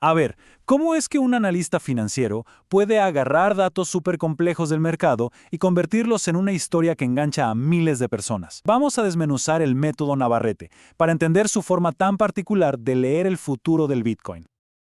A ver, ¿cómo es que un analista financiero puede agarrar datos súper complejos del mercado y convertirlos en una historia que engancha a miles de personas? Vamos a desmenuzar el método Navarrete para entender su forma tan particular de leer el futuro del Bitcoin.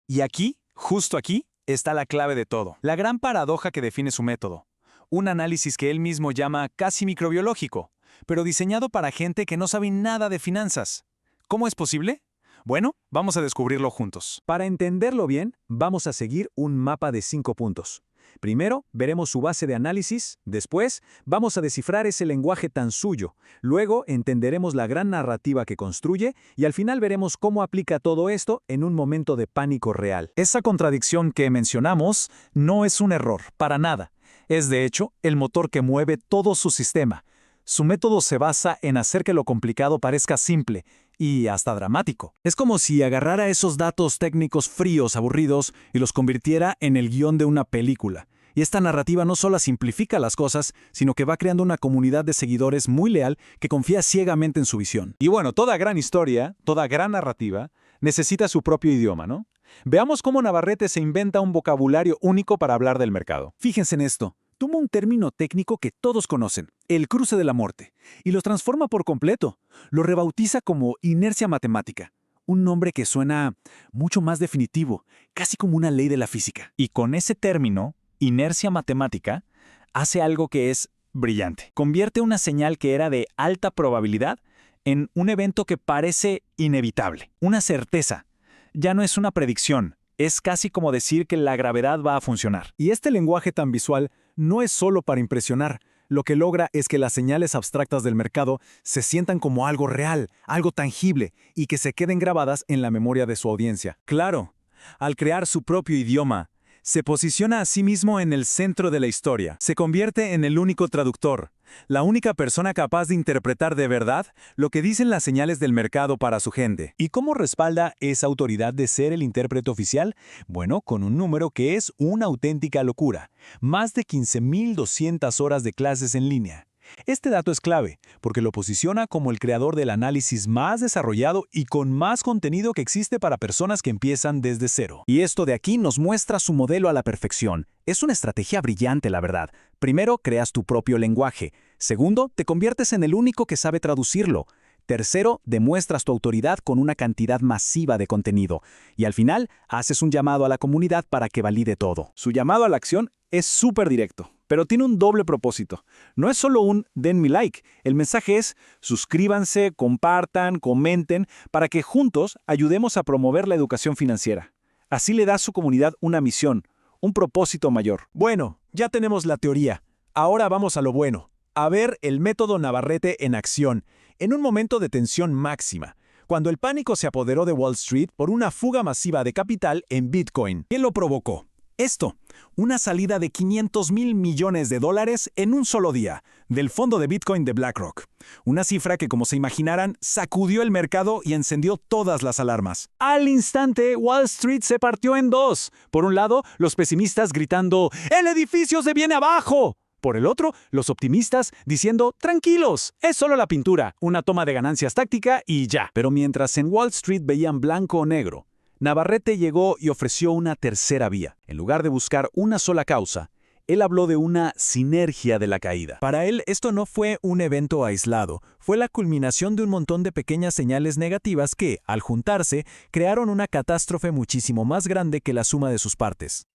Y aquí, justo aquí, está la clave de todo. La gran paradoja que define su método. Un análisis que él mismo llama casi microbiológico, pero diseñado para gente que no sabe nada de finanzas. ¿Cómo es posible? Bueno, vamos a descubrirlo juntos. Para entenderlo bien, vamos a seguir un mapa de 5 puntos. Primero, veremos su base de análisis, después, vamos a descifrar ese lenguaje tan suyo, luego entenderemos la gran narrativa que construye y al final veremos cómo aplica todo esto en un momento de pánico real. Esa contradicción que mencionamos no es un error, para nada. Es de hecho el motor que mueve todo su sistema. Su método se basa en hacer que lo complicado parezca simple y hasta dramático. Es como si agarrara esos datos técnicos fríos, aburridos, y los convirtiera en el guión de una película. Y esta narrativa no solo simplifica las cosas, sino que va creando una comunidad de seguidores muy leal que confía ciegamente en su visión. Y bueno, toda gran historia, toda gran narrativa, necesita su propio idioma, ¿no? Veamos cómo Navarrete se inventa un vocabulario único para hablar del mercado. Fíjense en esto. Toma un término técnico que todos conocen, el cruce de la muerte, y lo transforma por completo. Lo rebautiza como inercia matemática, un nombre que suena mucho más definitivo, casi como una ley de la física. Y con ese término, inercia matemática, hace algo que es brillante. Convierte una señal que era de alta probabilidad en un evento que parece inevitable, una certeza. Ya no es una predicción, es casi como decir que la gravedad va a funcionar. Y este lenguaje tan visual no es solo para impresionar. Lo que logra es que las señales abstractas del mercado se sientan como algo real, algo tangible, y que se queden grabadas en la memoria de su audiencia. Claro, al crear su propio idioma, se posiciona a sí mismo en el centro de la historia. Se convierte en el único traductor, la única persona capaz de interpretar de verdad lo que dicen las señales del mercado para su gente. ¿Y cómo respalda esa autoridad de ser el intérprete oficial? Bueno, con un número que es una auténtica locura. Más de 15.200 horas de clases en línea. Este dato es clave, porque lo posiciona como el creador del análisis más desarrollado y con más contenido que existe para personas que empiezan desde cero. Y esto de aquí nos muestra su modelo a la perfección. Es una estrategia brillante, la verdad. Primero, creas tu propio lenguaje. Segundo, te conviertes en el único que sabe traducirlo. Tercero, demuestras tu autoridad con una cantidad masiva de contenido. Y al final, haces un llamado a la comunidad para que valide todo. Su llamado a la acción es súper directo, pero tiene un doble propósito. No es solo un "den mi like", el mensaje es suscríbanse, compartan, comenten, para que juntos ayudemos a promover la educación financiera. Así le da a su comunidad una misión, un propósito mayor. Bueno, ya tenemos la teoría. Ahora vamos a lo bueno. A ver el método Navarrete en acción, en un momento de tensión máxima, cuando el pánico se apoderó de Wall Street por una fuga masiva de capital en Bitcoin. ¿Qué lo provocó? Esto, una salida de $500.000 millones en un solo día, del fondo de Bitcoin de BlackRock. Una cifra que, como se imaginarán, sacudió el mercado y encendió todas las alarmas. Al instante, Wall Street se partió en dos. Por un lado, los pesimistas gritando, ¡el edificio se viene abajo! Por el otro, los optimistas diciendo, tranquilos, es solo la pintura, una toma de ganancias táctica y ya. Pero mientras en Wall Street veían blanco o negro, Navarrete llegó y ofreció una tercera vía. En lugar de buscar una sola causa, él habló de una sinergia de la caída. Para él, esto no fue un evento aislado, fue la culminación de un montón de pequeñas señales negativas que, al juntarse, crearon una catástrofe muchísimo más grande que la suma de sus partes.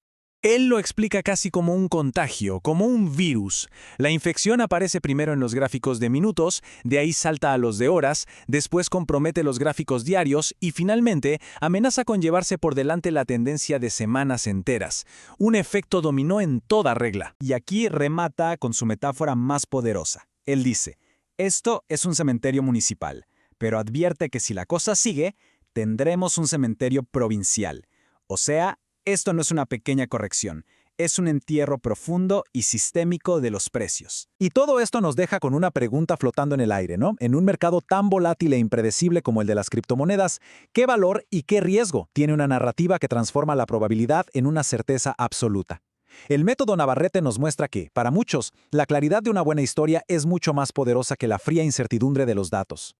Él lo explica casi como un contagio, como un virus. La infección aparece primero en los gráficos de minutos, de ahí salta a los de horas, después compromete los gráficos diarios y finalmente amenaza con llevarse por delante la tendencia de semanas enteras. Un efecto dominó en toda regla. Y aquí remata con su metáfora más poderosa. Él dice, esto es un cementerio municipal, pero advierte que si la cosa sigue, tendremos un cementerio provincial. O sea, esto no es una pequeña corrección, es un entierro profundo y sistémico de los precios. Y todo esto nos deja con una pregunta flotando en el aire, ¿no? En un mercado tan volátil e impredecible como el de las criptomonedas, ¿qué valor y qué riesgo tiene una narrativa que transforma la probabilidad en una certeza absoluta? El método Navarrete nos muestra que, para muchos, la claridad de una buena historia es mucho más poderosa que la fría incertidumbre de los datos.